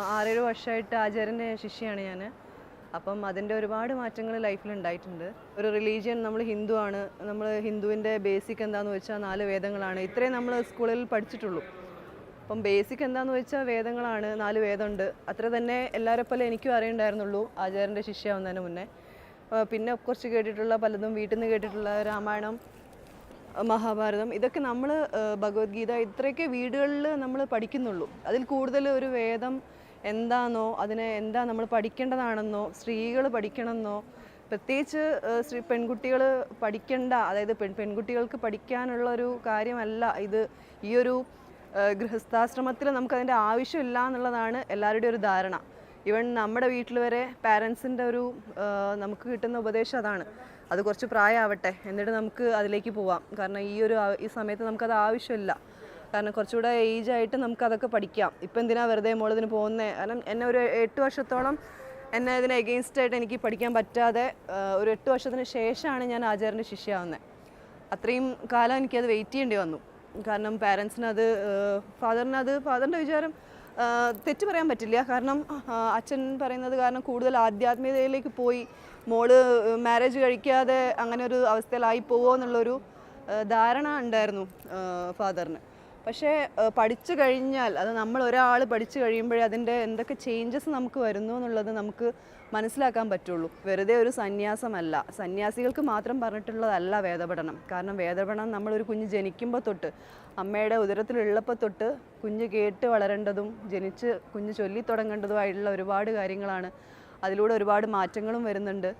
6-7 വർഷമായിട്ട് ആചാര്യൻ്റെ ശിഷ്യയാണ് ഞാൻ. അപ്പം അതിൻ്റെ ഒരുപാട് മാറ്റങ്ങൾ ലൈഫിൽ ഉണ്ടായിട്ടുണ്ട്. ഒരു റിലീജിയൻ, നമ്മൾ ഹിന്ദു ആണ്. നമ്മൾ ഹിന്ദുവിൻ്റെ ബേസിക് എന്താണെന്ന് വെച്ചാൽ 4 വേദങ്ങളാണ്. ഇത്രയും നമ്മൾ സ്കൂളിൽ പഠിച്ചിട്ടുള്ളൂ. അപ്പം ബേസിക് എന്താണെന്ന് വെച്ചാൽ വേദങ്ങളാണ്, 4 വേദമുണ്ട്. അത്ര തന്നെ എല്ലാവരെ പോലെ എനിക്കും അറിയണ്ടായിരുന്നുള്ളൂ ആചാര്യൻ്റെ ശിഷ്യയാവുന്നതിന് മുന്നേ. പിന്നെ കുറച്ച് കേട്ടിട്ടുള്ള പലതും വീട്ടിൽ നിന്ന് കേട്ടിട്ടുള്ള രാമായണം, മഹാഭാരതം, ഇതൊക്കെ നമ്മൾ ഭഗവത്ഗീത ഇത്രയൊക്കെ വീടുകളിൽ നമ്മൾ പഠിക്കുന്നുള്ളൂ. അതിൽ കൂടുതൽ ഒരു വേദം എന്താണെന്നോ അതിനെ എന്താ നമ്മൾ പഠിക്കേണ്ടതാണെന്നോ സ്ത്രീകൾ പഠിക്കണമെന്നോ പ്രത്യേകിച്ച് പെൺകുട്ടികൾ പഠിക്കേണ്ട, അതായത് പെൺകുട്ടികൾക്ക് പഠിക്കാനുള്ള ഒരു കാര്യമല്ല ഇത്. ഈ ഒരു ഗൃഹസ്ഥാശ്രമത്തിൽ നമുക്കതിൻ്റെ ആവശ്യമില്ല എന്നുള്ളതാണ് എല്ലാവരുടെയും ഒരു ധാരണ. ഈവൻ നമ്മുടെ വീട്ടിൽ വരെ പാരൻസിൻ്റെ ഒരു നമുക്ക് കിട്ടുന്ന ഉപദേശം അതാണ്. അത് കുറച്ച് പ്രായമാവട്ടെ എന്നിട്ട് നമുക്ക് അതിലേക്ക് പോവാം. കാരണം ഈ സമയത്ത് നമുക്കത് ആവശ്യമില്ല. കാരണം കുറച്ചുകൂടെ ഏജായിട്ട് നമുക്കതൊക്കെ പഠിക്കാം. ഇപ്പം എന്തിനാ വെറുതെ മോളിതിന് പോകുന്നത്? കാരണം എന്നെ ഒരു 8 വർഷത്തോളം എന്നെ ഇതിന് എഗെയിൻസ്റ്റായിട്ട് എനിക്ക് പഠിക്കാൻ പറ്റാതെ ഒരു 8 വർഷത്തിന് ശേഷമാണ് ഞാൻ ആചാര്യൻ്റെ ശിഷ്യയാവുന്നത്. അത്രയും കാലം എനിക്കത് വെയിറ്റ് ചെയ്യേണ്ടി വന്നു. കാരണം പാരൻസിനത് ഫാദറിൻ്റെ വിചാരം തെറ്റ് പറയാൻ പറ്റില്ല. കാരണം അച്ഛൻ പറയുന്നത് കാരണം കൂടുതൽ ആധ്യാത്മികതയിലേക്ക് പോയി മോള് മാരേജ് കഴിക്കാതെ അങ്ങനെ ഒരു അവസ്ഥയിലായി പോവോ എന്നുള്ളൊരു ധാരണ ഉണ്ടായിരുന്നു ഫാദറിന്. പക്ഷേ പഠിച്ചു കഴിഞ്ഞാൽ, അത് നമ്മൾ ഒരാൾ പഠിച്ചു കഴിയുമ്പോഴേ അതിൻ്റെ എന്തൊക്കെ ചേഞ്ചസ് നമുക്ക് വരുന്നു എന്നുള്ളത് നമുക്ക് മനസ്സിലാക്കാൻ പറ്റുള്ളൂ. വെറുതെ ഒരു സന്യാസമല്ല, സന്യാസികൾക്ക് മാത്രം പറഞ്ഞിട്ടുള്ളതല്ല വേദപഠനം. കാരണം വേദപഠനം നമ്മളൊരു കുഞ്ഞ് ജനിക്കുമ്പോൾ തൊട്ട്, അമ്മയുടെ ഉദരത്തിലുള്ളപ്പോൾ തൊട്ട് കുഞ്ഞ് കേട്ട് വളരേണ്ടതും കുഞ്ഞ് ചൊല്ലി തുടങ്ങേണ്ടതുമായിട്ടുള്ള ഒരുപാട് കാര്യങ്ങളാണ്. അതിലൂടെ ഒരുപാട് മാറ്റങ്ങളും വരുന്നുണ്ട്.